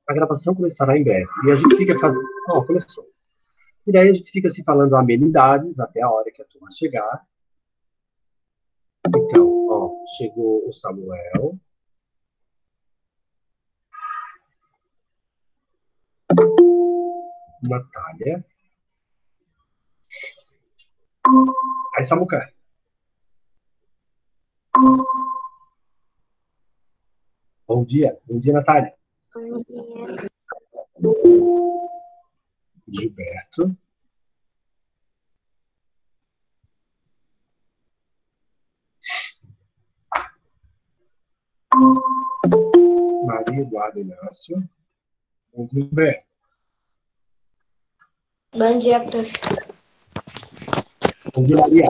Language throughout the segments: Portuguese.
A gravação começará em breve. E a gente fica fazendo. Ó, começou. E daí a gente fica se falando amenidades até a hora que a turma chegar. Então, ó, chegou o Samuel. Natália. Aí, Samuca. Bom dia. Bom dia, Natália. Bom dia. Gilberto. Maria Eduarda Inácio. Bom dia, Gilberto. Bom dia, prof. Bom dia, Maria.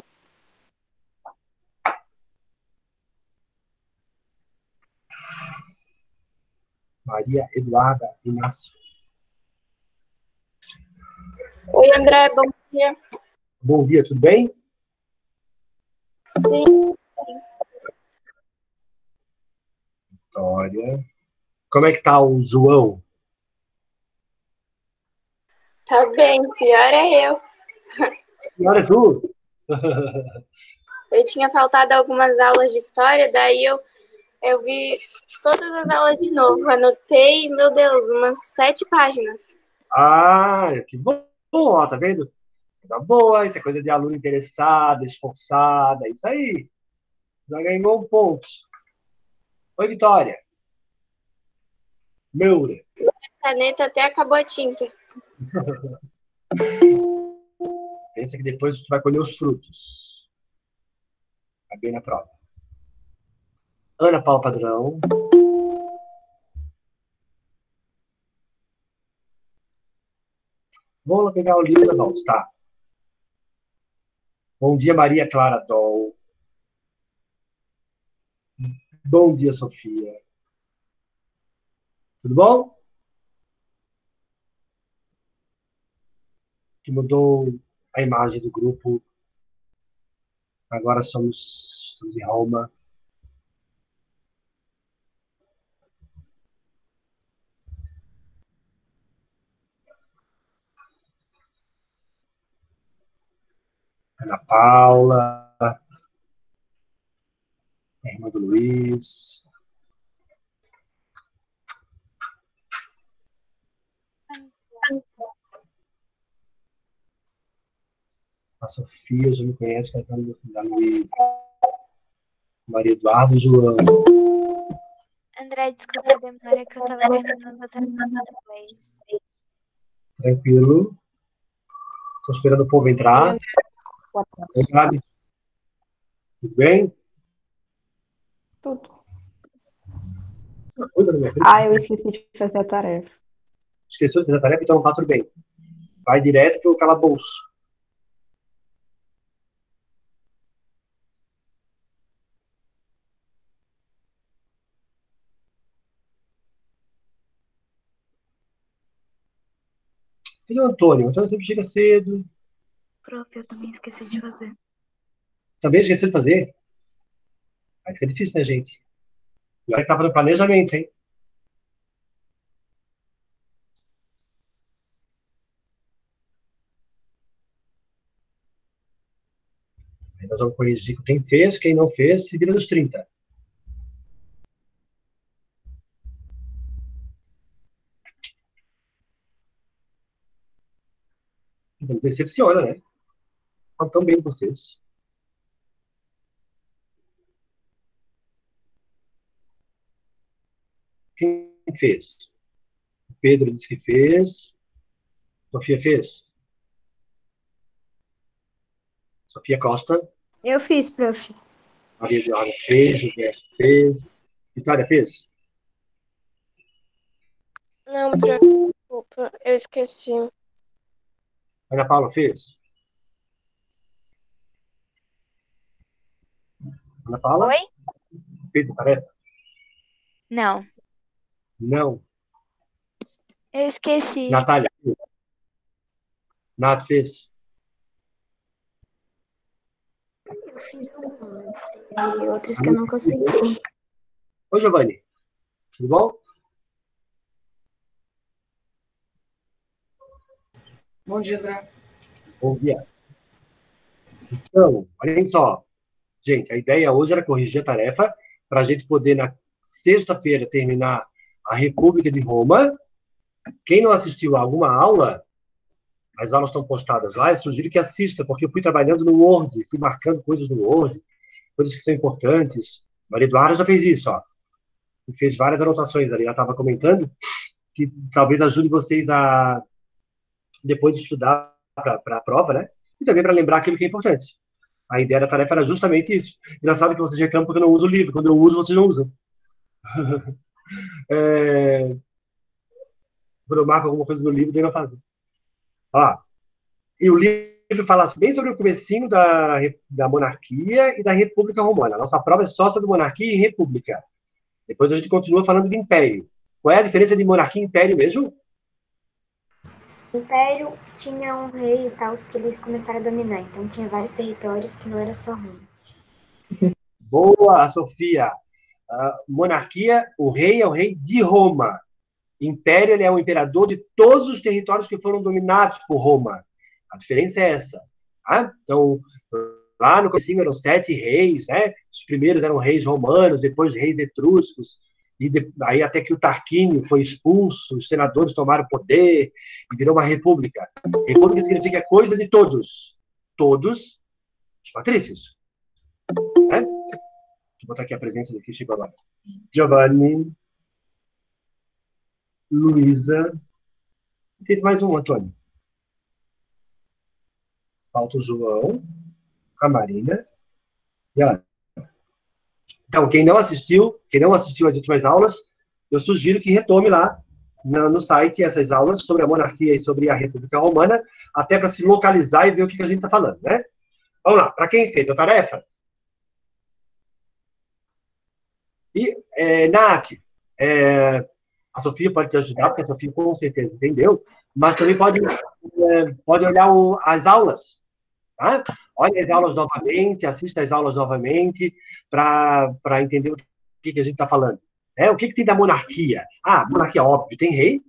Maria Eduarda Inácio. Oi, André, bom dia. Bom dia, tudo bem? Sim. Vitória. Como é que tá o João? Tá bem, pior é eu. Pior é tu? Eu tinha faltado algumas aulas de história, daí eu vi todas as aulas de novo. Anotei, meu Deus, umas 7 páginas. Ah, que bom, ó, tá vendo? Tá boa, isso é coisa de aluno interessada, esforçada, é isso aí. Já ganhou um ponto. Oi, Vitória. Meura. A caneta até acabou a tinta. Pensa que depois tu vai colher os frutos. Tá bem na prova. Ana Paula Padrão. Vamos lá pegar o livro da volta, tá? Bom dia, Maria Clara Dol. Bom dia, Sofia. Tudo bom? Que mudou a imagem do grupo. Agora estamos em Roma. Ana Paula. A irmã do Luiz. A Sofia já me conhece, casando da Luísa. Maria Eduardo e João. André, desculpa a demora que eu tava terminando a tarefa do inglês. Tranquilo. Estou esperando o povo entrar. Oi, Gabi. Tudo bem? Tudo. Coisa na minha frente. Ah, eu esqueci de fazer a tarefa. Esqueceu de fazer a tarefa? Então tá tudo bem. Vai direto pro calabouço. Cadê o Antônio? O Antônio sempre chega cedo. Prof, eu também esqueci de fazer. Também esqueceu de fazer? Aí fica difícil, né, gente? Agora que tava no planejamento, hein? Aí nós vamos corrigir quem fez, quem não fez, se vira nos 30. Então, decepciona, né? Não tão bem vocês. Quem fez? O Pedro disse que fez. Sofia fez? Sofia Costa. Eu fiz, prof. Maria Eduarda fez. Gilberto fez. Vitória fez? Não, prof, desculpa, eu esqueci. Ana Paula fez? Ana Paula? Oi? Fez a tarefa? Não. Não. Eu esqueci. Natália fez? Nath fez? E outras que eu não consegui. Oi, Giovanni. Tudo bom? Bom dia, André. Bom dia. Então, olhem só. Gente, a ideia hoje era corrigir a tarefa para a gente poder, na sexta-feira, terminar a República de Roma. Quem não assistiu a alguma aula, as aulas estão postadas lá, eu sugiro que assista, porque eu fui trabalhando no Word, fui marcando coisas no Word, coisas que são importantes. Maria Eduarda já fez isso, ó. E fez várias anotações ali. Ela estava comentando que talvez ajude vocês a, depois de estudar para a prova, né? E também para lembrar aquilo que é importante. A ideia da tarefa era justamente isso. Engraçado que vocês reclamam porque eu não uso o livro. Quando eu uso, vocês não usam. Quando eu marco alguma coisa no livro, daí não fazem. Ó, e o livro fala bem sobre o comecinho da monarquia e da República Romana. A nossa prova é só sobre monarquia e república. Depois a gente continua falando de império. Qual é a diferença de monarquia e império mesmo? O Império tinha um rei e tal, que eles começaram a dominar. Então tinha vários territórios que não era só Roma. Boa, Sofia. Monarquia, o rei é o rei de Roma. Império, ele é o imperador de todos os territórios que foram dominados por Roma. A diferença é essa. Tá? Então, lá no começo eram 7 reis, né? Os primeiros eram reis romanos, depois reis etruscos, e aí até que o Tarquínio foi expulso, os senadores tomaram o poder, e virou uma república. República significa coisa de todos. Todos os patrícios. Né? Deixa eu botar aqui a presença do que chegou agora. Giovanni, Luísa. Teve mais um, Antônio. Falta o João, a Marina e a Ana. Então, quem não assistiu às últimas aulas, eu sugiro que retome lá no site essas aulas sobre a monarquia e sobre a República Romana, até para se localizar e ver o que a gente está falando, né? Vamos lá, para quem fez a tarefa. E, Nath, a Sofia pode te ajudar, porque a Sofia com certeza entendeu, mas também pode olhar as aulas. Tá? Olha as aulas novamente, assista as aulas novamente, para entender o que a gente está falando. O que tem da monarquia? Monarquia, óbvio, tem rei,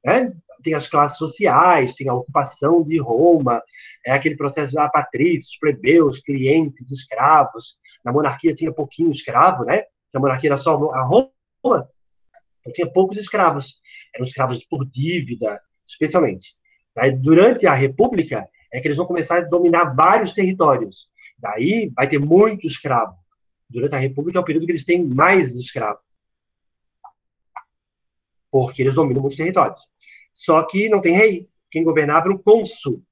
né? Tem as classes sociais, tem a ocupação de Roma, aquele processo de patrícios, plebeus, clientes, escravos. Na monarquia tinha pouquinho escravo, né? Porque a monarquia era só a Roma, então tinha poucos escravos. Eram escravos por dívida, especialmente. Aí, durante a República, é que eles vão começar a dominar vários territórios. Daí vai ter muito escravo. Durante a República é o período que eles têm mais escravos. Porque eles dominam muitos territórios. Só que não tem rei. Quem governava era o cônsul.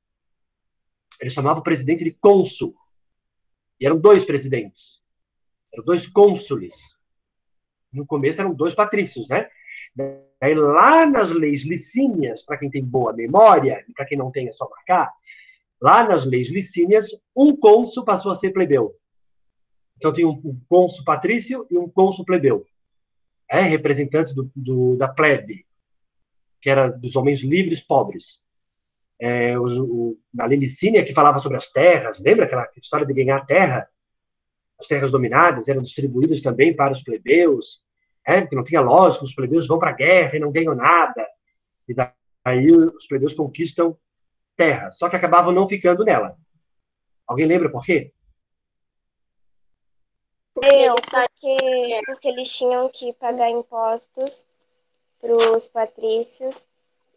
Eles chamavam o presidente de cônsul. E eram 2 presidentes. Eram 2 cônsules. No começo eram 2 patrícios, né? Daí lá nas leis licínias, para quem tem boa memória, e para quem não tem é só marcar, lá nas leis licínias, um cônsul passou a ser plebeu. Então tinha um cônsul patrício e um cônsul plebeu. Representantes da plebe, que era dos homens livres pobres. Na lei licínia, que falava sobre as terras, lembra aquela história de ganhar terra? As terras dominadas eram distribuídas também para os plebeus, porque não tinha lógica, os plebeus vão para a guerra e não ganham nada. E daí os plebeus conquistam terra, só que acabavam não ficando nela. Alguém lembra por quê? Porque eles tinham que pagar impostos para os patrícios,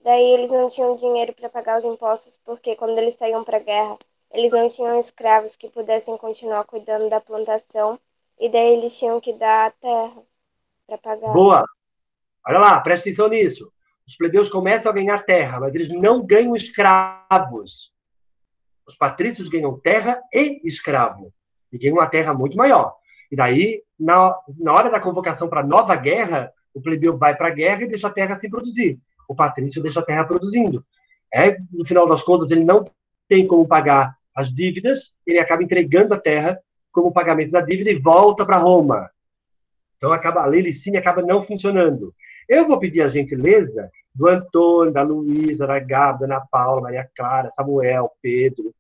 daí eles não tinham dinheiro para pagar os impostos, porque quando eles saíam para a guerra, eles não tinham escravos que pudessem continuar cuidando da plantação, e daí eles tinham que dar a terra para pagar. Boa! Olha lá, presta atenção nisso. Os plebeus começam a ganhar terra, mas eles não ganham escravos. Os patrícios ganham terra e escravo. E ganham uma terra muito maior. E daí, na hora da convocação para a nova guerra, o plebeu vai para a guerra e deixa a terra sem produzir. O patrício deixa a terra produzindo. No final das contas, ele não tem como pagar as dívidas, ele acaba entregando a terra como pagamento da dívida e volta para Roma. Então, a lei licínia acaba não funcionando. Eu vou pedir a gentileza do Antônio, da Luísa, da Gabi, da Ana Paula, Maria Clara, Samuel, Pedro,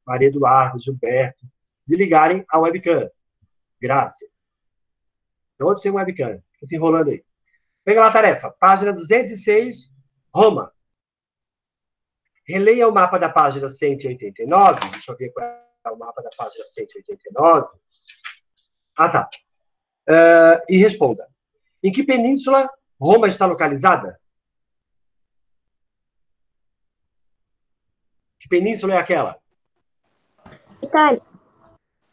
Maria Eduardo, Gilberto, de ligarem a webcam. Graças. Todos têm webcam. Fica se enrolando aí. Pega lá a tarefa. Página 206, Roma. Releia o mapa da página 189. Deixa eu ver qual é o mapa da página 189. Ah, tá. E responda. Em que península Roma está localizada? Que península é aquela? Itália.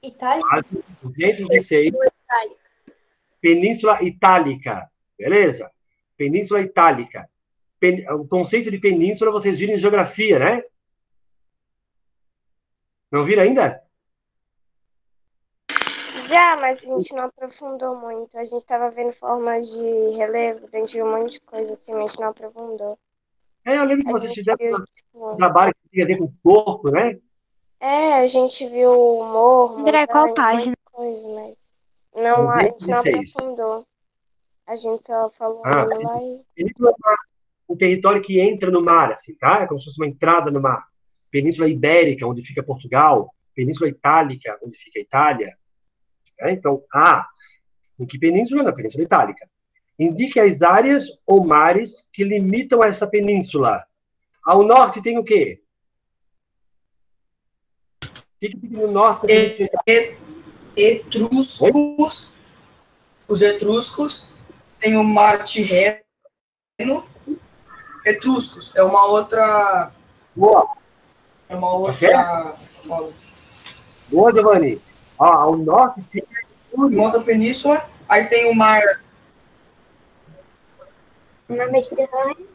Itália? 206. Península Itálica. Beleza? Península Itálica. O conceito de península vocês viram em geografia, né? Não viram ainda? Já, mas a gente não aprofundou muito. A gente estava vendo formas de relevo, a gente viu um monte de coisa assim, mas a gente não aprofundou. Eu lembro que A vocês gente fizeram viu, um trabalho que tinha a ver com o corpo, né? a gente viu humor, André, qual montanha, um monte página? de coisa, mas não, a gente não 206. aprofundou. A gente só falou Ah, indo lá e... península é um território que entra no mar, assim, tá? É como se fosse uma entrada no mar. Península Ibérica, onde fica Portugal. Península Itálica, onde fica a Itália. Então, em que península? Na Península Itálica. Indique as áreas ou mares que limitam essa península. Ao norte tem o quê? O que fica no norte da Península Itálica? Etruscos. Os etruscos. Tem o Mar Tirreno. Etruscos. É uma outra... Boa. É uma outra... Boa, Giovanni. Ao norte tem uma outra península. Aí tem o mar... O mar Mediterrâneo.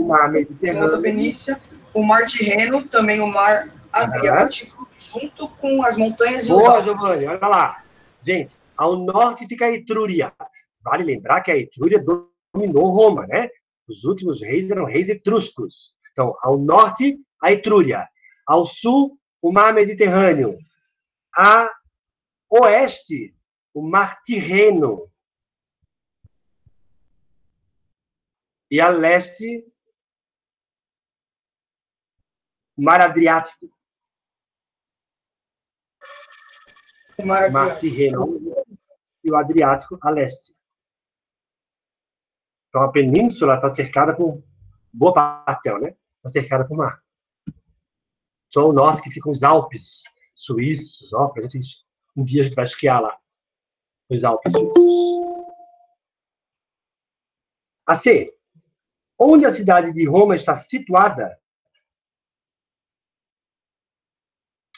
o mar Tem Mediterrâneo. outra península. O Mar Tirreno, também o Mar Adriático, junto com as montanhas e os Boa, Alpes. Giovanni, olha lá. Gente, ao norte fica a Etrúria. Vale lembrar que a Etrúria dominou Roma, né? Os últimos reis eram reis etruscos. Então, ao norte, a Etrúria. Ao sul, o mar Mediterrâneo. A oeste, o mar Tirreno. E a leste, o mar Adriático. O Mar O mar Adriático. Tirreno e o Adriático a leste. Então, a península está cercada por boa parte dela, né? Está cercada por mar. Só o norte que ficam os Alpes suíços. Ó, um dia a gente vai esquiar lá. Os Alpes suíços. A C. Onde a cidade de Roma está situada?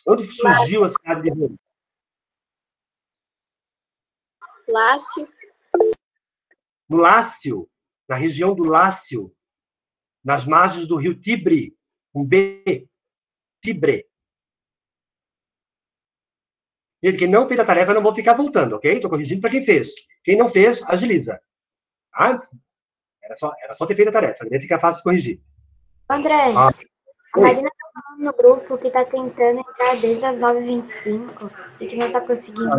Onde surgiu a cidade de Roma? Lácio. No Lácio, na região do Lácio, nas margens do rio Tibre, com B, Tibre. Gente, quem não fez a tarefa, eu não vou ficar voltando, ok? Estou corrigindo para quem fez. Quem não fez, agiliza. Era só ter feito a tarefa, deve ficar fácil de corrigir. André, a Marina tá falando no grupo que tá tentando entrar desde as 9h25 e que não tá conseguindo.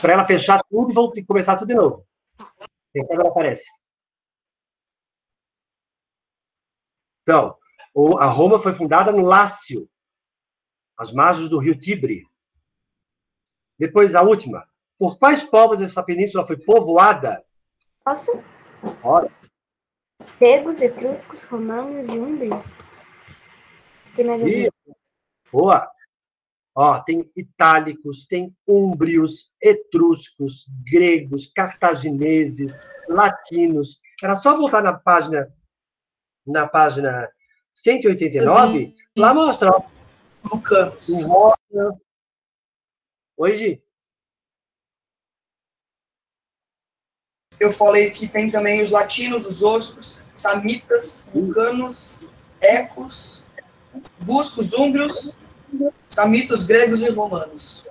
Para ela fechar tudo e vou começar tudo de novo. Então ela aparece. Então, a Roma foi fundada no Lácio, às margens do rio Tibre. Depois, a última. Por quais povos essa península foi povoada? Posso? Ora, Gregos, etruscos, romanos e úmbrios. Tem mais algum? boa. Ó, tem itálicos, tem úmbrios, etruscos, gregos, cartagineses, latinos. Era só voltar na página 189, lá mostra. Ó, Lucanos. Oi, Gi. Eu falei que tem também os latinos, os oscos, samitas, lucanos, ecos, vuscos, úmbrios, samitos, gregos e romanos.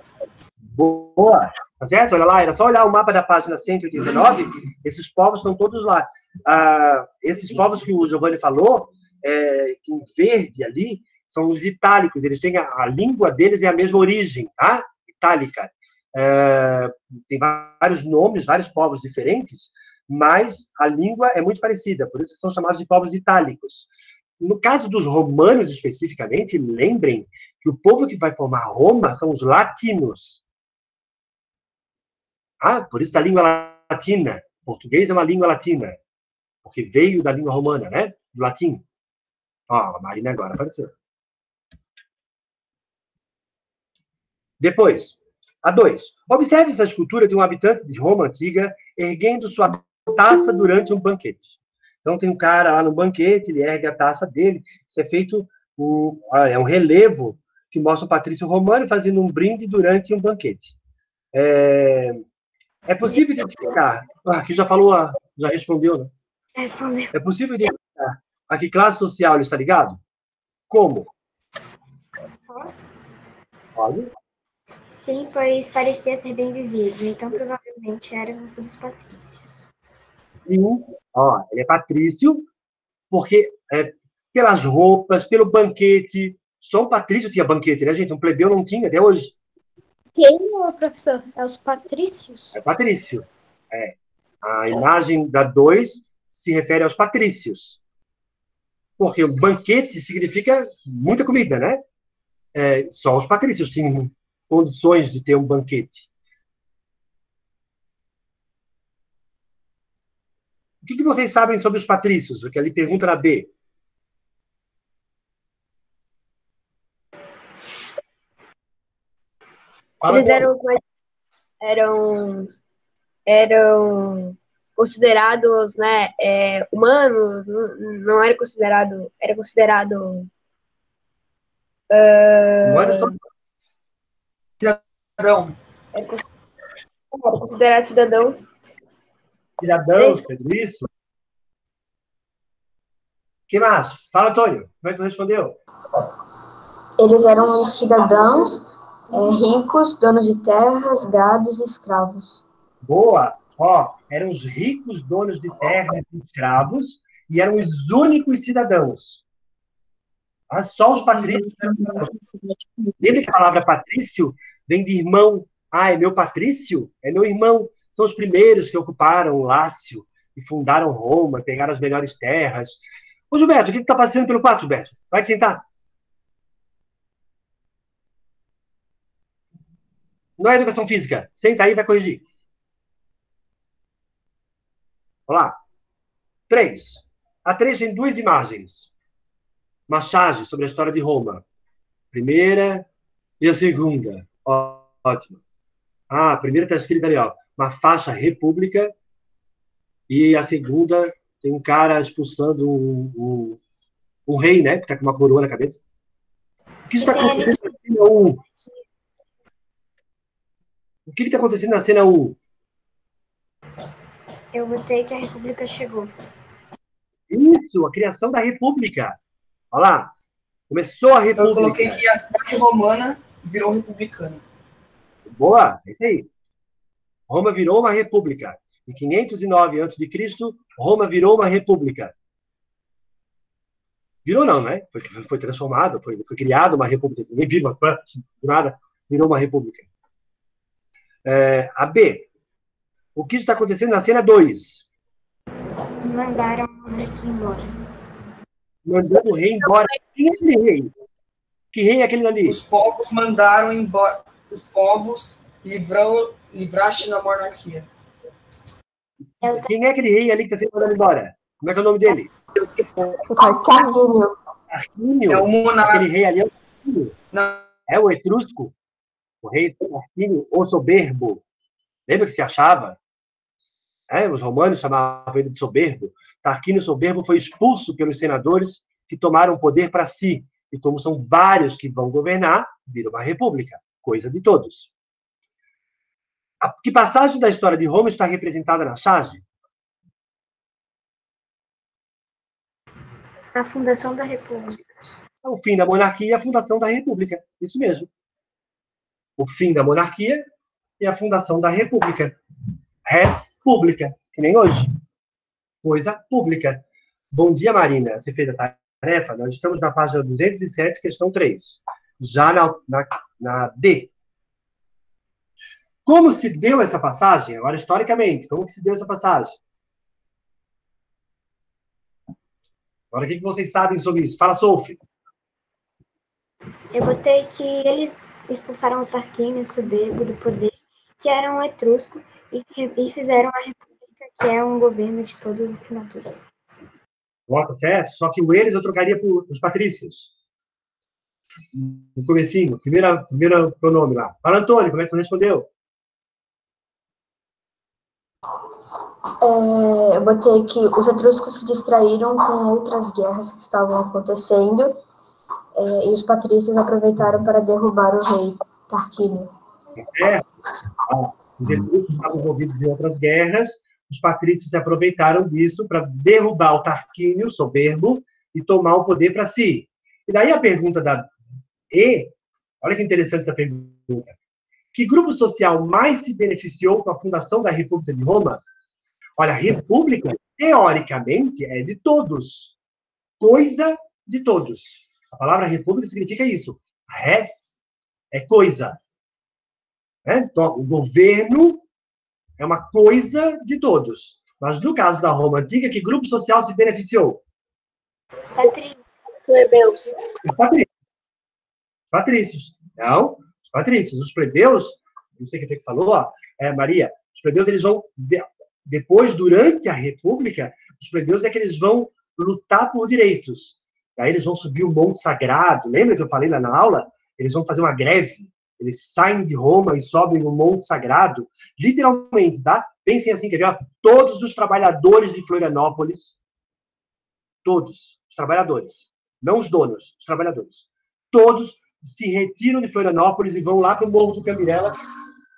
Boa. Tá certo? Olha lá, era só olhar o mapa da página 189, esses povos estão todos lá. Esses povos que o Giovanni falou, em verde ali, são os itálicos, eles têm a língua deles é a mesma origem, tá? Itálica. Tem vários nomes, vários povos diferentes, mas a língua é muito parecida, por isso que são chamados de povos itálicos. No caso dos romanos, especificamente, lembrem que o povo que vai formar Roma são os latinos. Por isso a língua latina. O português é uma língua latina, porque veio da língua romana, né? Do latim. Ó, a Marina agora apareceu. Depois, a 2. Observe essa escultura de um habitante de Roma antiga erguendo sua taça durante um banquete. Então, tem um cara lá no banquete, ele ergue a taça dele. Isso é feito, é um relevo que mostra o patrício romano fazendo um brinde durante um banquete. É possível identificar... Aqui já falou, já respondeu, né? Respondeu. É possível identificar a que classe social ele está ligado? Como? Posso? Pode. Sim, pois parecia ser bem vivido, então provavelmente era um dos patrícios. Sim, ó, ele é patrício, porque pelas roupas, pelo banquete. Só um patrício tinha banquete, né, gente? Um plebeu não tinha até hoje. Quem, professor? É os patrícios? É patrício. A imagem da 2 se refere aos patrícios. Porque o banquete significa muita comida, né? Só os patrícios tinham condições de ter um banquete. O que vocês sabem sobre os patrícios? O que ele pergunta na B. Fala, Eles eram considerados, né, humanos, não era considerado, era considerado humanos, Cidadão. era considerado cidadão. cidadãos, Pedro, isso? O que mais? Fala, Antônio. Como é que tu respondeu? Eles eram cidadãos ricos, donos de terras, gados e escravos. Boa! Ó, eram os ricos donos de terras e escravos e eram os únicos cidadãos. Só os patrícios. Lembra que a palavra patrício vem de irmão? É meu patrício? É meu irmão. São os primeiros que ocuparam o Lácio e fundaram Roma, pegaram as melhores terras. Ô, Gilberto, o que está passando pelo quarto, Gilberto? Vai te sentar. Não é educação física. Senta aí e vai corrigir. Olá. 3. A 3 tem 2 imagens. Uma charge sobre a história de Roma. Primeira e a segunda. Ótimo. A primeira está escrita ali, ó. Uma faixa república. E a segunda tem um cara expulsando um rei, né? Que está com uma coroa na cabeça. O que está acontecendo na cena 1? O que está acontecendo na cena 1? Eu botei que a República chegou. Isso, a criação da República. Olha lá. Começou a República. Eu coloquei que a cidade romana virou republicana. Boa, é isso aí. Roma virou uma república. Em 509 a.C., Roma virou uma república. Virou não, né? Foi transformado, foi criada uma república. Ninguém viu, mas de nada, virou uma república. A B. O que está acontecendo na cena 2? Mandaram o monarca embora. Mandando o rei embora. Quem é aquele rei? Que rei é aquele ali? Os povos mandaram embora. Os povos livraste na monarquia. Quem é aquele rei ali que está sendo mandado embora? Como é que é o nome dele? Tarquínio. Tarquínio? É o monarca. Aquele rei ali é o Tarquínio. Não. É o etrusco? O rei Tarquínio, o soberbo. Lembra que se achava? Os romanos chamavam ele de soberbo. Tarquínio soberbo foi expulso pelos senadores que tomaram o poder para si. E como são vários que vão governar, vira uma república. Coisa de todos. Que passagem da história de Roma está representada na charge? A fundação da República. O fim da monarquia e a fundação da república. Isso mesmo. O fim da monarquia e a fundação da república. Res pública, que nem hoje. Coisa pública. Bom dia, Marina. Você fez a tarefa? Nós estamos na página 207, questão 3. Já na D. Como se deu essa passagem? Agora, historicamente, como que se deu essa passagem? Agora, o que vocês sabem sobre isso? Fala, Sophie. Eu botei que eles expulsaram o Tarquínio, o soberbo, do poder, que era um etrusco, e fizeram a República, que é um governo de todos os senadores. Bota certo? Só que o eles eu trocaria por os patrícios. No comecinho, primeiro pronome lá. Fala, Antônio, como é que tu respondeu? Eu botei que os etruscos se distraíram com outras guerras que estavam acontecendo e os patrícios aproveitaram para derrubar o rei Tarquínio. Os etruscos estavam envolvidos em outras guerras, os patrícios se aproveitaram disso para derrubar o Tarquínio, soberbo, e tomar o poder para si. E daí a pergunta da E, olha que interessante essa pergunta. Que grupo social mais se beneficiou com a fundação da República de Roma? Olha, república, teoricamente, é de todos. Coisa de todos. A palavra república significa isso. Res é coisa. Então, o governo é uma coisa de todos. Mas no caso da Roma Antiga, que grupo social se beneficiou? Plebeus. Patrícios. Não, os patrícios. Os plebeus, não sei quem foi que falou, Maria, os plebeus, eles vão, depois, durante a República, os plebeus é que eles vão lutar por direitos. Aí eles vão subir o Monte Sagrado. Lembra que eu falei lá na aula? Eles vão fazer uma greve. Eles saem de Roma e sobem no Monte Sagrado. Literalmente, tá? Pensem assim, quer ver? Todos os trabalhadores de Florianópolis, todos os trabalhadores, não os donos, os trabalhadores, todos se retiram de Florianópolis e vão lá para o Morro do Camirela,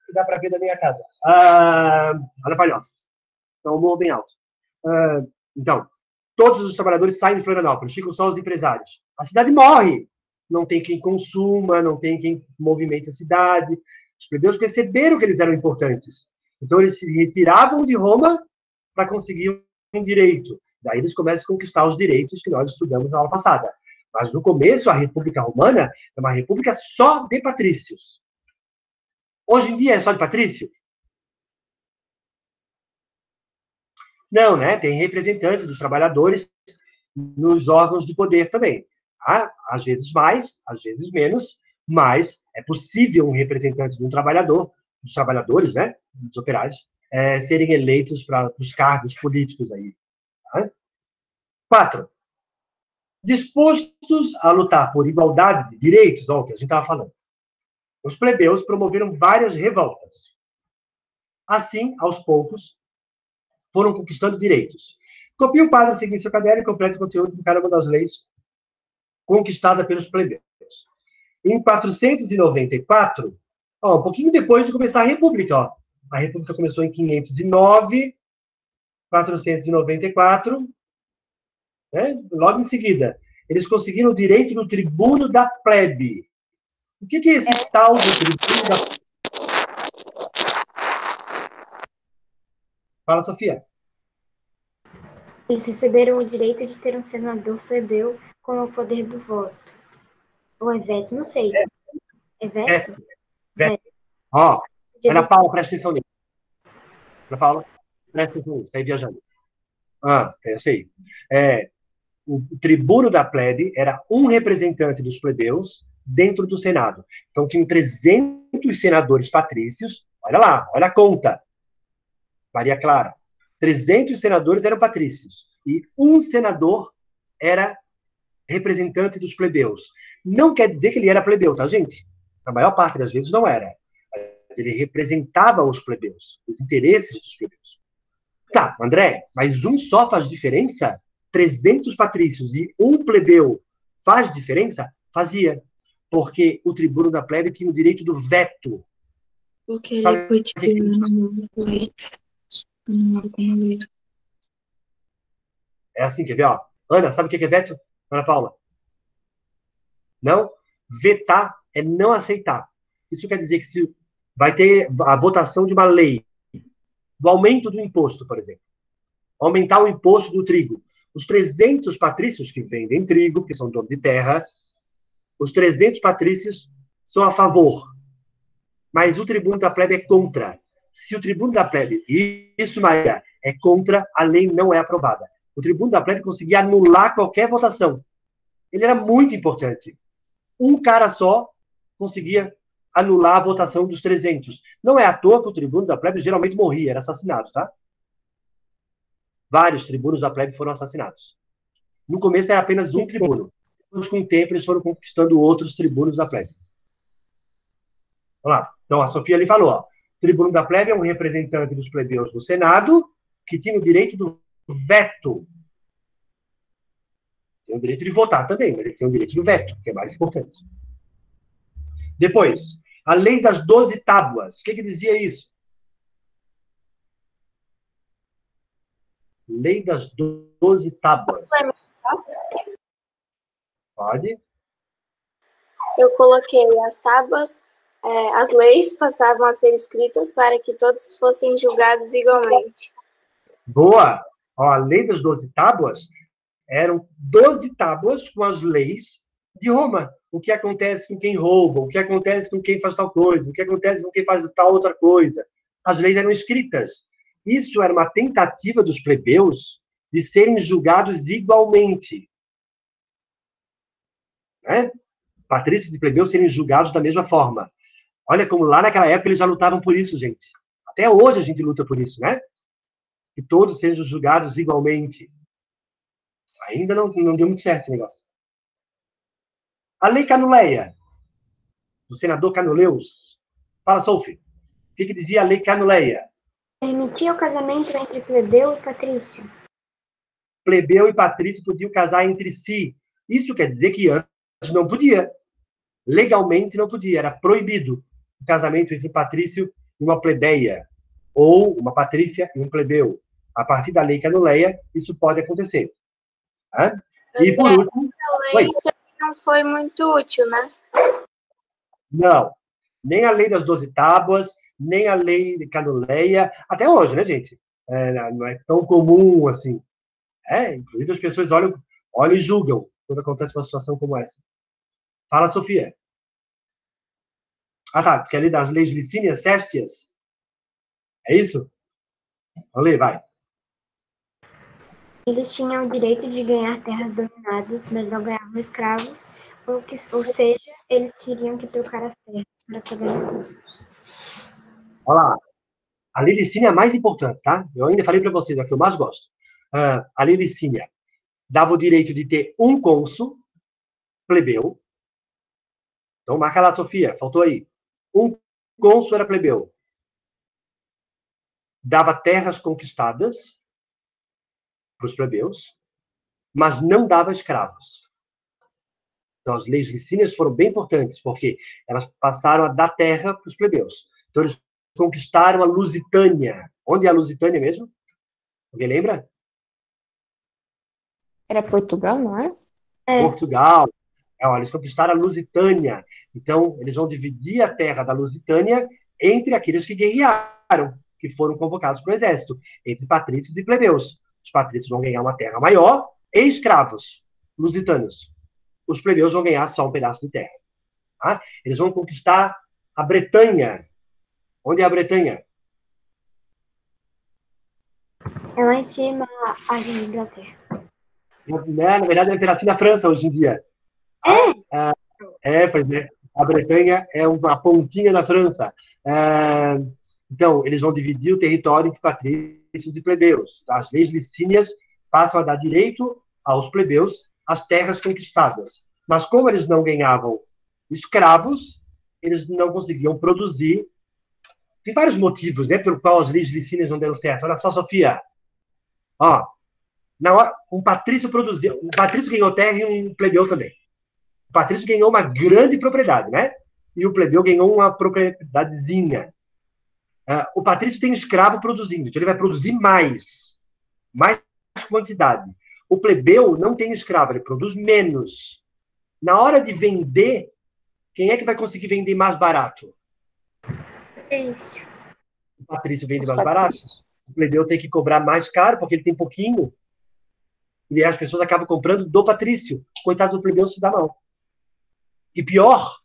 que dá para ver da minha casa. Olha a palhoça. Então, um morro bem alto. Então, todos os trabalhadores saem de Florianópolis, ficam só os empresários. A cidade morre. Não tem quem consuma, não tem quem movimente a cidade. Os plebeus perceberam que eles eram importantes. Então, eles se retiravam de Roma para conseguir um direito. Daí eles começam a conquistar os direitos que nós estudamos na aula passada. Mas, no começo, a República Romana é uma república só de patrícios. Hoje em dia é só de patrício? Não, né? Tem representantes dos trabalhadores nos órgãos de poder também. Às vezes mais, às vezes menos, mas é possível um representante de um trabalhador, dos trabalhadores, né? Dos operários, serem eleitos para os cargos políticos aí. Tá? 4. Dispostos a lutar por igualdade de direitos, o que a gente estava falando. Os plebeus promoveram várias revoltas. Assim, aos poucos, foram conquistando direitos. Copie o quadro seguinte seu caderno e complete o conteúdo de cada uma das leis conquistada pelos plebeus. Em 494, um pouquinho depois de começar a República, a República começou em 509, 494, né? Logo em seguida, eles conseguiram o direito do tribuno da plebe. O que é esse tal do tribuno da plebe? Fala, Sofia. Eles receberam o direito de ter um senador plebeu com o poder do voto. Ou é veto? Não sei. É veto? Veto. Ana Paula, presta atenção nisso. Ana Paula, presta atenção nisso. Está aí viajando. Eu sei. O tribuno da plebe era um representante dos plebeus dentro do Senado. Então, tinham 300 senadores patrícios. Olha lá, olha a conta. Maria Clara. 300 senadores eram patrícios. E um senador era representante dos plebeus. Não quer dizer que ele era plebeu, tá, gente? Na maior parte das vezes não era. Mas ele representava os plebeus, os interesses dos plebeus. Tá, André, mas um só faz diferença? 300 patrícios e um plebeu faz diferença? Fazia. Porque o tribuno da plebe tinha o direito do veto. Porque ele é cotidiano nos leitos. É assim, quer ver? Ana, sabe o que é veto? Ana Paula? Não? Vetar é não aceitar. Isso quer dizer que se vai ter a votação de uma lei, do aumento do imposto, por exemplo. Aumentar o imposto do trigo. Os 300 patrícios que vendem trigo, que são donos de terra, os 300 patrícios são a favor. Mas o tribuno da plebe é contra. Se o tribuno da plebe, isso, Maria, é contra, a lei não é aprovada. O tribuno da plebe conseguia anular qualquer votação. Ele era muito importante. Um cara só conseguia anular a votação dos 300. Não é à toa que o tribuno da plebe geralmente morria, era assassinado, tá? Vários tribunos da plebe foram assassinados. No começo era apenas um tribuno. Depois, com o tempo, eles foram conquistando outros tribunos da plebe. Vamos lá. Então, a Sofia ali falou, ó, tribuno da plebe é um representante dos plebeus no Senado que tinha o direito do veto. Tem o direito de votar também, mas ele tem o direito do veto, que é mais importante. Depois, a lei das 12 tábuas. O que dizia isso? Lei das 12 tábuas. Pode? Eu coloquei as tábuas, as leis passavam a ser escritas para que todos fossem julgados igualmente. Boa! Ó, a lei das 12 tábuas eram 12 tábuas com as leis de Roma. O que acontece com quem rouba, o que acontece com quem faz tal coisa, o que acontece com quem faz tal outra coisa. As leis eram escritas. Isso era uma tentativa dos plebeus de serem julgados igualmente. Né? Patrícios e plebeus serem julgados da mesma forma. Olha como lá naquela época eles já lutavam por isso, gente. Até hoje a gente luta por isso, né? Que todos sejam julgados igualmente. Ainda não deu muito certo esse negócio. A lei Canuleia, do senador Canuleus. Fala, Sophie. O que dizia a lei Canuleia? Permitia o casamento entre plebeu e patrício. Plebeu e patrício podiam casar entre si. Isso quer dizer que antes não podia. Legalmente não podia. Era proibido o casamento entre um patrício e uma plebeia. Ou uma patrícia e um plebeu. A partir da lei Canuleia, isso pode acontecer. E por último... A lei não foi muito útil, né? Não. Nem a lei das 12 tábuas, nem a lei de Canuleia, até hoje, né, gente? Não é tão comum assim. Inclusive as pessoas olham e julgam quando acontece uma situação como essa. Fala, Sofia. Ah, tá. Quer ler das leis licínias, céstias? É isso? Vamos ler, vai. Eles tinham o direito de ganhar terras dominadas, mas não ganhavam escravos, ou seja, eles teriam que trocar as terras para pagar impostos. Olha lá. A lei licínia é a mais importante, tá? Eu ainda falei para vocês, é a que eu mais gosto. A lei licínia dava o direito de ter um cônsul plebeu. Então, marca lá, Sofia, faltou aí. Um cônsul era plebeu. Dava terras conquistadas para os plebeus, mas não dava escravos. Então, as leis licínias foram bem importantes, porque elas passaram a dar terra para os plebeus. Então, eles conquistaram a Lusitânia. Onde é a Lusitânia mesmo? Alguém lembra? Era Portugal, não é? Portugal. Eles conquistaram a Lusitânia. Então, eles vão dividir a terra da Lusitânia entre aqueles que guerrearam, que foram convocados para o exército, entre patrícios e plebeus. Os patrícios vão ganhar uma terra maior e escravos lusitanos. Os plebeus vão ganhar só um pedaço de terra. Tá? Eles vão conquistar a Bretanha. Onde é a Bretanha? É lá em cima, a de Inglaterra. Na verdade, é um pedacinho da França hoje em dia. Pois é. A Bretanha é uma pontinha da França. Então, eles vão dividir o território entre patrícios e plebeus. As leis licínias passam a dar direito aos plebeus às terras conquistadas. Mas como eles não ganhavam escravos, eles não conseguiam produzir. Tem vários motivos, né, pelo qual as leis licínias não deram certo. Olha só, Sofia. Um patrício produziu. Um patrício ganhou terra e um plebeu também. O patrício ganhou uma grande propriedade, né? E o plebeu ganhou uma propriedadezinha. O patrício tem escravo produzindo, então ele vai produzir mais quantidade. O plebeu não tem escravo, ele produz menos. Na hora de vender, quem é que vai conseguir vender mais barato? Isso. O patrício vende mais barato. O plebeu tem que cobrar mais caro, porque ele tem pouquinho. E as pessoas acabam comprando do patrício. Coitado do plebeu, se dá mal. E pior,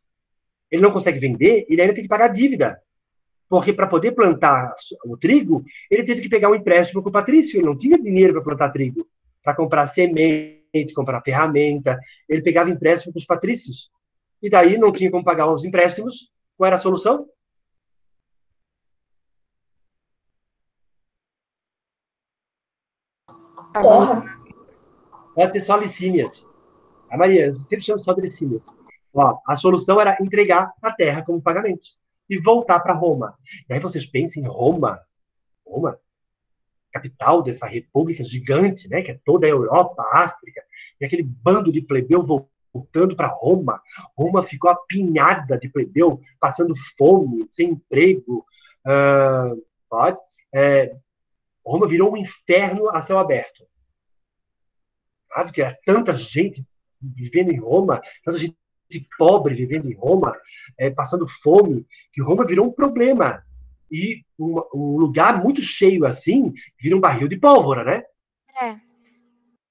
ele não consegue vender, ele ainda tem que pagar dívida. Porque para poder plantar o trigo, ele teve que pegar um empréstimo com o patrício. Ele não tinha dinheiro para plantar trigo, para comprar semente, comprar ferramenta. Ele pegava empréstimo com os patrícios. E daí não tinha como pagar os empréstimos. Qual era a solução? Terra. Pode ser só Licínias. A Maria, eu sempre chamo só de Licínias. Ó, a solução era entregar a terra como pagamento e voltar para Roma. E aí vocês pensem em Roma, capital dessa república gigante, né, que é toda a Europa, a África, e aquele bando de plebeu voltando para Roma. Roma ficou apinhada de plebeu, passando fome, sem emprego. Roma virou um inferno a céu aberto. Sabe que era tanta gente vivendo em Roma, tanta gente pobre vivendo em Roma, passando fome, que Roma virou um problema. E um lugar muito cheio assim, vira um barril de pólvora, né? É.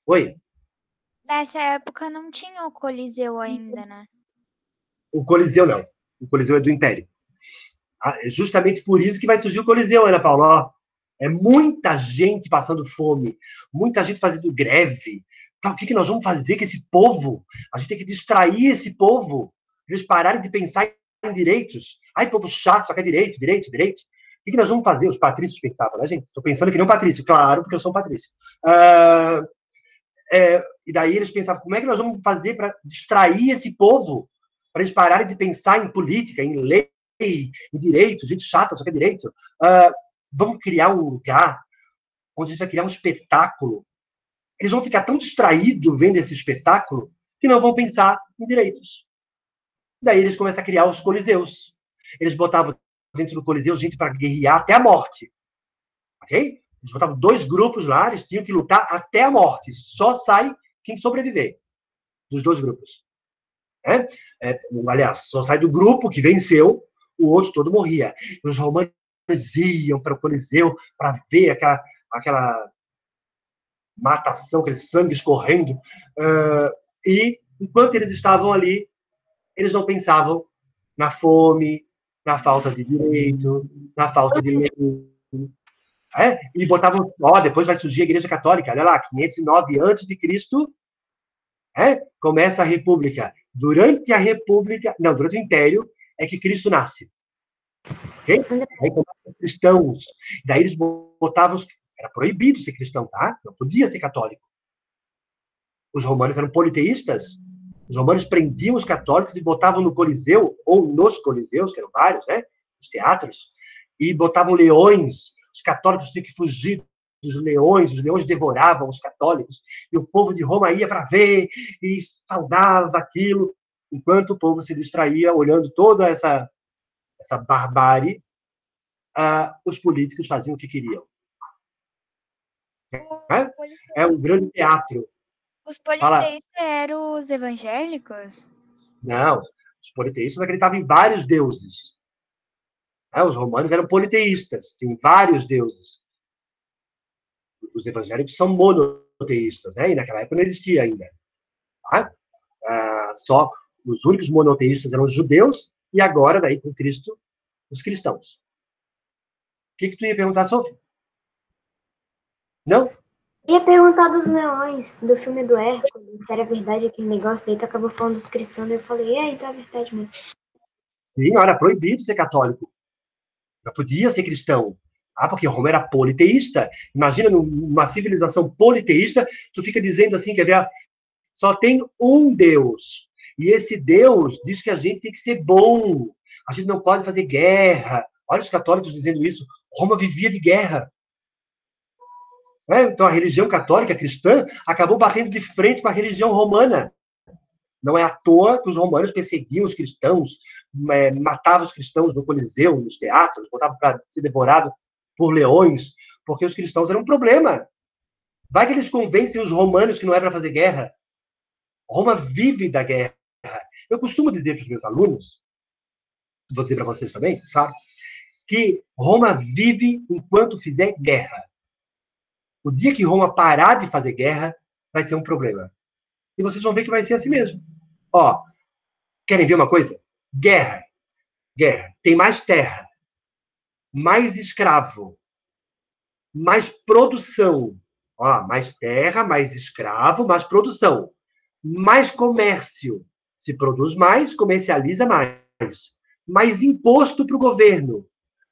Oi? Nessa época não tinha o Coliseu ainda, né? O Coliseu não. O Coliseu é do Império. É justamente por isso que vai surgir o Coliseu, Ana Paula. É muita gente passando fome, muita gente fazendo greve. Tá, o que nós vamos fazer com esse povo? A gente tem que distrair esse povo, eles pararem de pensar em direitos. Ai, povo chato, só quer direito. O que nós vamos fazer? Os patrícios pensavam, né, gente? Estou pensando que não patrício, claro, porque eu sou um patrício. E daí eles pensavam, como é que nós vamos fazer para distrair esse povo? Para eles pararem de pensar em política, em lei, em direito, gente chata, só quer direito. Vamos criar um lugar onde a gente vai criar um espetáculo. Eles vão ficar tão distraídos vendo esse espetáculo que não vão pensar em direitos. Daí eles começam a criar os coliseus. Eles botavam dentro do coliseu gente para guerrear até a morte. Ok? Eles botavam 2 grupos lá, eles tinham que lutar até a morte. Só sai quem sobreviver dos 2 grupos. Aliás, só sai do grupo que venceu, o outro todo morria. Os romanos iam para o Coliseu para ver aquela matação, aquele sangue escorrendo. E, enquanto eles estavam ali, eles não pensavam na fome, na falta de direito, na falta de lei. E botavam, depois vai surgir a Igreja Católica, olha lá, 509 a.C., começa a República. Durante o Império, é que Cristo nasce. Okay? Aí começam os cristãos. Daí eles botavam, era proibido ser cristão, tá? Não podia ser católico. Os romanos eram politeístas. Os romanos prendiam os católicos e botavam no Coliseu, ou nos coliseus, que eram vários, né? Os teatros, e botavam leões. Os católicos tinham que fugir dos leões, os leões devoravam os católicos, e o povo de Roma ia para ver, e saudava aquilo, enquanto o povo se distraía, olhando toda essa barbárie, os políticos faziam o que queriam. É um grande teatro. Os politeístas eram os evangélicos? Não, os politeístas acreditavam em vários deuses. Os romanos eram politeístas, tinham vários deuses. Os evangélicos são monoteístas, né? E naquela época não existia ainda. Só os únicos monoteístas eram os judeus, e agora, daí, com Cristo, os cristãos. O que tu ia perguntar, Sofia? Não? Eu ia perguntar dos leões, do filme do Hércules, se era verdade aquele negócio, daí tu acabou falando dos cristãos, daí eu falei, então é verdade mesmo. Sim, era proibido ser católico. Não podia ser cristão. Porque Roma era politeísta. Imagina, numa civilização politeísta, tu fica dizendo assim, quer ver, só tem um Deus. E esse Deus diz que a gente tem que ser bom. A gente não pode fazer guerra. Olha os católicos dizendo isso. Roma vivia de guerra. Então a religião católica cristã acabou batendo de frente com a religião romana. Não é à toa que os romanos perseguiam os cristãos, matavam os cristãos no Coliseu, nos teatros, botavam para ser devorado por leões, porque os cristãos eram um problema. Vai que eles convencem os romanos que não é para fazer guerra. Roma vive da guerra. Eu costumo dizer para os meus alunos, vou dizer para vocês também, claro, que Roma vive enquanto fizer guerra. O dia que Roma parar de fazer guerra, vai ser um problema. E vocês vão ver que vai ser assim mesmo. Querem ver uma coisa? Guerra. Tem mais terra, mais escravo, mais produção. Mais terra, mais escravo, mais produção. Mais comércio. Se produz mais, comercializa mais. Mais imposto para o governo.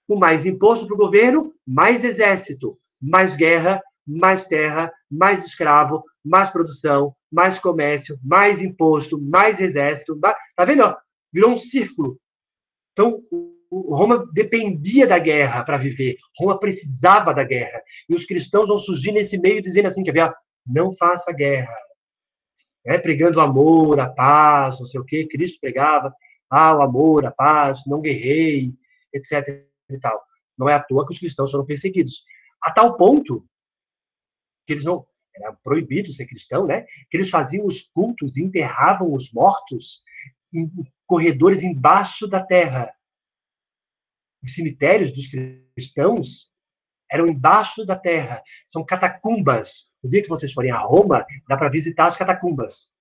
Com mais imposto para o governo, mais exército. Mais guerra, mais terra, mais escravo, mais produção, mais comércio, mais imposto, mais exército. Tá vendo? Ó? Virou um círculo. Então, Roma dependia da guerra para viver. Roma precisava da guerra. E os cristãos vão surgir nesse meio dizendo assim, quer ver? Não faça guerra. Pregando o amor, a paz, não sei o quê. Cristo pregava o amor, a paz, não guerrei, etc. E tal. Não é à toa que os cristãos foram perseguidos. A tal ponto que eles não... Era proibido ser cristão, né? Que eles faziam os cultos, enterravam os mortos em corredores embaixo da terra. Os cemitérios dos cristãos eram embaixo da terra. São catacumbas. No dia que vocês forem a Roma, dá para visitar as catacumbas.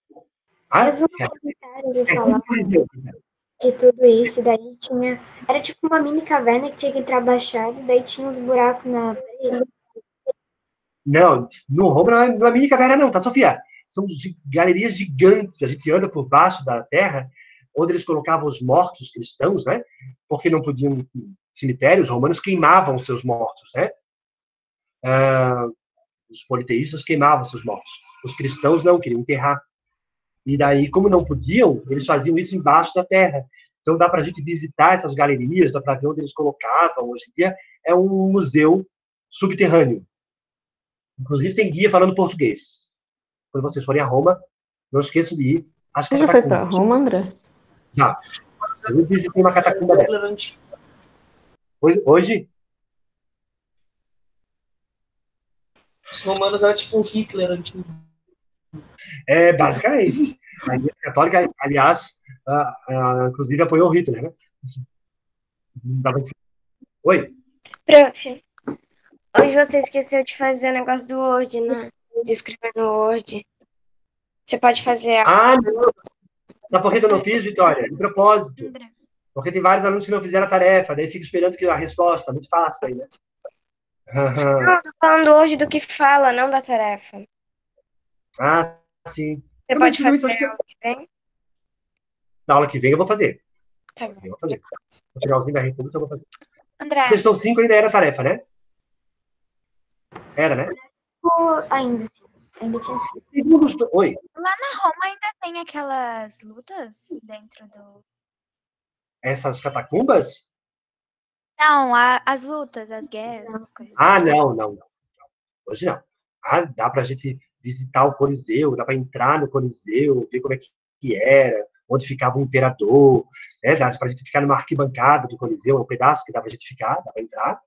Eu vi um comentário de falar de tudo isso, daí tinha... Era tipo uma mini caverna que tinha que entrar baixado, daí tinha uns buracos na parede. Não, no Roma não é mini caverna não, tá, Sofia? São galerias gigantes. A gente anda por baixo da terra, onde eles colocavam os mortos cristãos, né? Porque não podiam cemitério, os romanos queimavam seus mortos, né? Os politeístas queimavam seus mortos. Os cristãos não, queriam enterrar. E daí, como não podiam, eles faziam isso embaixo da terra. Então dá para a gente visitar essas galerias, dá para ver onde eles colocavam. Hoje em dia é um museu subterrâneo. Inclusive tem guia falando português. Quando vocês forem a Roma, não esqueçam de ir às Você já foi para Roma, André? Já. Eu visitei uma catacumba dela. Hoje? Os romanos eram tipo um Hitler antigo. Basicamente. A Igreja Católica, aliás, inclusive apoiou o Hitler, né? Oi? Prof, hoje você esqueceu de fazer o negócio do Word, né? De escrever no Word. Você pode fazer... não! Sabe por que eu não fiz, Vitória? De propósito. Porque tem vários alunos que não fizeram a tarefa, daí fica esperando que a resposta, muito fácil aí, né? Não, tô falando hoje do que fala, não da tarefa. Sim. Você pode fazer na aula que vem? Na aula que vem eu vou fazer. Tá bom. Eu vou fazer. No finalzinho da República eu vou fazer. André. Questão 5 ainda era tarefa, né? Era, né? Ainda tinha 5. Oi. Lá na Roma ainda tem aquelas lutas dentro do... Essas catacumbas? Não, as lutas, as guerras, as coisas. Não. Hoje não. Dá pra gente visitar o Coliseu, dá pra entrar no Coliseu, ver como é que era, onde ficava o imperador, né? Dá pra gente ficar numa arquibancada do Coliseu, é um pedaço que dá pra gente ficar, dá pra entrar.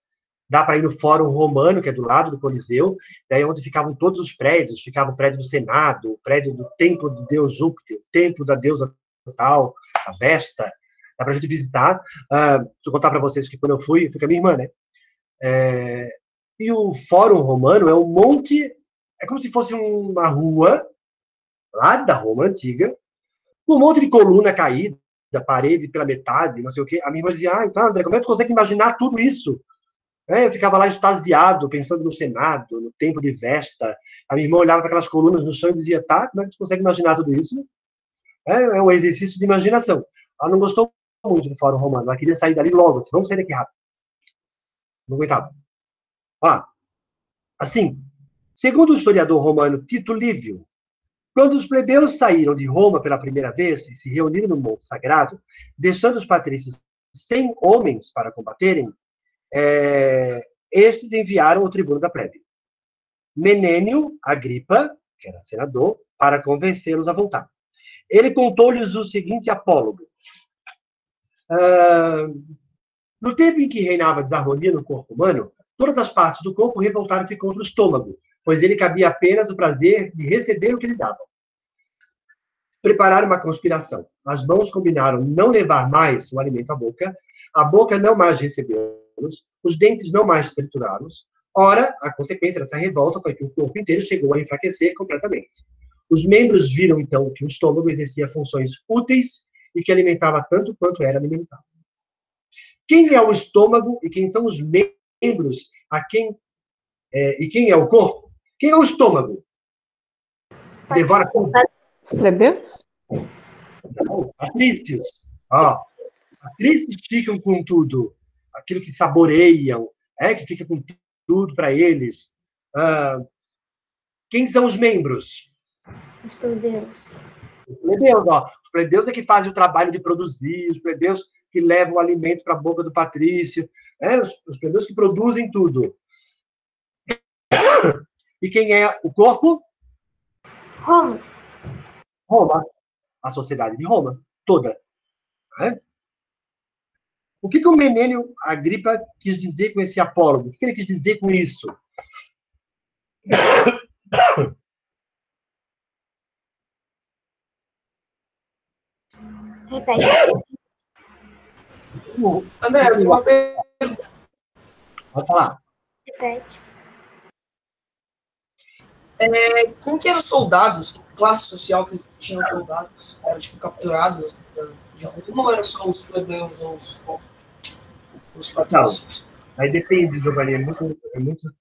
Dá para ir no Fórum Romano, que é do lado do Coliseu, daí onde ficavam todos os prédios, ficava o prédio do Senado, o prédio do templo do deus Júpiter, o templo da deusa tal, a Vesta. Dá para a gente visitar. Deixa eu contar para vocês que quando eu fui com a minha irmã, né? E o Fórum Romano é um monte, é como se fosse uma rua, lá da Roma Antiga, com um monte de coluna caída, parede pela metade, não sei o quê. A minha irmã dizia, então, André, como é que tu consegue imaginar tudo isso? Eu ficava lá extasiado, pensando no Senado, no templo de Vesta. A minha irmã olhava para aquelas colunas no chão e dizia, como é que tu consegue imaginar tudo isso? É um exercício de imaginação. Ela não gostou muito do Fórum Romano, ela queria sair dali logo, assim, vamos sair daqui rápido. Não aguentava. Assim, segundo o historiador romano Tito Livio, quando os plebeus saíram de Roma pela primeira vez e se reuniram no Monte Sagrado, deixando os patrícios sem homens para combaterem, estes enviaram o tribuno da plebe, Menênio Agripa, que era senador, para convencê-los a voltar. Ele contou-lhes o seguinte apólogo. No tempo em que reinava desarmonia no corpo humano, todas as partes do corpo revoltaram-se contra o estômago, pois ele cabia apenas o prazer de receber o que lhe davam. Prepararam uma conspiração. As mãos combinaram não levar mais o alimento à boca, a boca não mais recebê-los, os dentes não mais triturá-los. Ora, a consequência dessa revolta foi que o corpo inteiro chegou a enfraquecer completamente. Os membros viram, então, que o estômago exercia funções úteis e que alimentava tanto quanto era alimentado. Quem é o estômago e quem são os membros e quem é o corpo? Quem é o estômago? Devora tudo. Os plebeus? Não, patrícios. Patrícios ficam com tudo. Aquilo que saboreiam, que fica com tudo para eles. Quem são os membros? Os plebeus. Os plebeus, ó. Os plebeus é que fazem o trabalho de produzir, os plebeus que levam o alimento para a boca do patrício, os plebeus que produzem tudo. E quem é o corpo? Roma. Roma. A sociedade de Roma, toda. Né? O que o Memênio Agripa quis dizer com esse apólogo? O que ele quis dizer com isso? Repete. André, eu tenho uma pergunta. Pode falar. Repete. Como que eram os soldados? Que classe social que tinham os soldados? Eram, tipo, capturados de Roma ou eram só os plebeus ou os patrícios? Aí depende, Giovanni. É muito...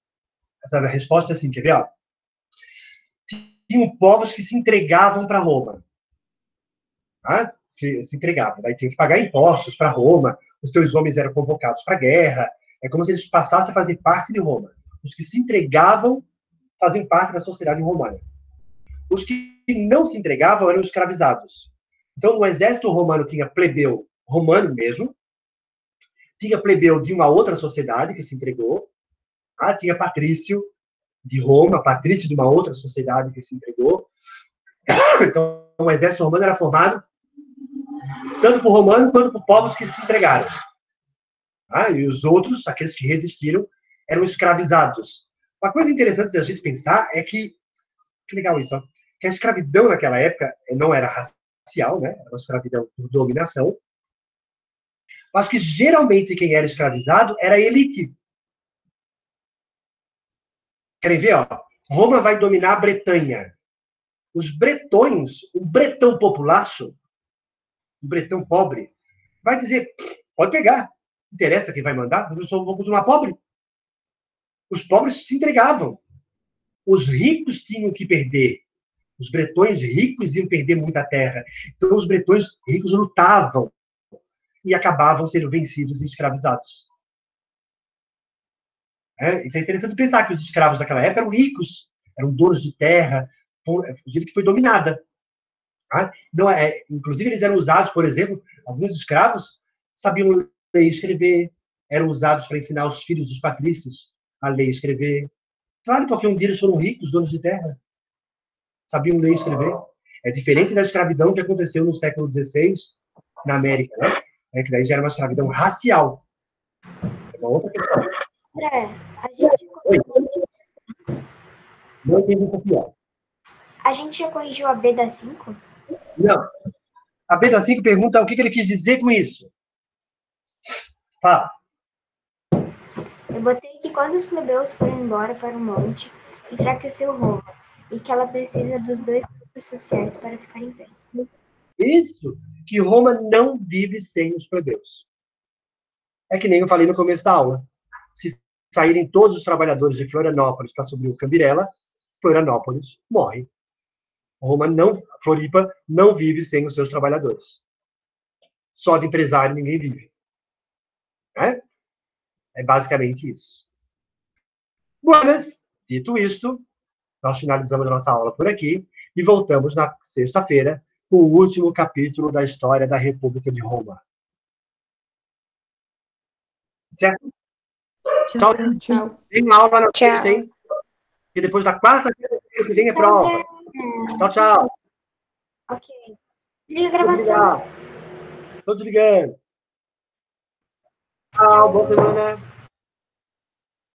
Essa resposta é assim, quer ver? Ó? Tinham povos que se entregavam para Roma. Tá? Se entregavam. Daí tinham que pagar impostos para Roma. Os seus homens eram convocados para a guerra. É como se eles passassem a fazer parte de Roma. Os que se entregavam faziam parte da sociedade romana. Os que não se entregavam eram escravizados. Então, no exército romano tinha plebeu romano mesmo, tinha plebeu de uma outra sociedade que se entregou, tinha patrício de Roma, patrício de uma outra sociedade que se entregou. Então, o exército romano era formado tanto por romanos quanto por povos que se entregaram. E os outros, aqueles que resistiram, eram escravizados. Uma coisa interessante da gente pensar é que legal isso, ó, que a escravidão naquela época não era racial, né? Era uma escravidão por dominação, mas que geralmente quem era escravizado era a elite. Querem ver? Ó? Roma vai dominar a Bretanha. Os bretões, um bretão populacho, um bretão pobre, vai dizer, pode pegar, não interessa quem vai mandar, eu só vou continuar pobre. Os pobres se entregavam. Os ricos tinham que perder. Os bretões ricos iam perder muita terra. Então, os bretões ricos lutavam e acabavam sendo vencidos e escravizados. Isso é interessante pensar que os escravos daquela época eram ricos, eram donos de terra, gente que foi dominada. Não, inclusive, eles eram usados, por exemplo, alguns escravos sabiam ler e escrever, eram usados para ensinar os filhos dos patrícios a ler e escrever. Claro, porque um dia eles foram ricos, donos de terra. Sabiam ler e escrever. É diferente da escravidão que aconteceu no século XVI, na América, né? Que daí já era uma escravidão racial. É uma outra questão. André, a gente... Oi. Não entendi o que é. A gente já corrigiu a B da 5? Não. A B da 5 pergunta o que ele quis dizer com isso. Fala. Eu botei que quando os plebeus foram embora para o monte, enfraqueceu Roma, e que ela precisa dos dois grupos sociais para ficar em pé. Isso, que Roma não vive sem os plebeus. É que nem eu falei no começo da aula. Se saírem todos os trabalhadores de Florianópolis para subir o Cambirela, Florianópolis morre. Floripa não vive sem os seus trabalhadores. Só de empresário ninguém vive. É basicamente isso. Buenas, dito isto, nós finalizamos a nossa aula por aqui e voltamos na sexta-feira com o último capítulo da história da República de Roma. Certo? Tchau. Tchau. Tem uma aula na sexta, hein? E depois da quarta-feira que vem é prova. Tchau, tchau. Ok. Desliga a gravação. Tô desligando. Tchau, boa semana.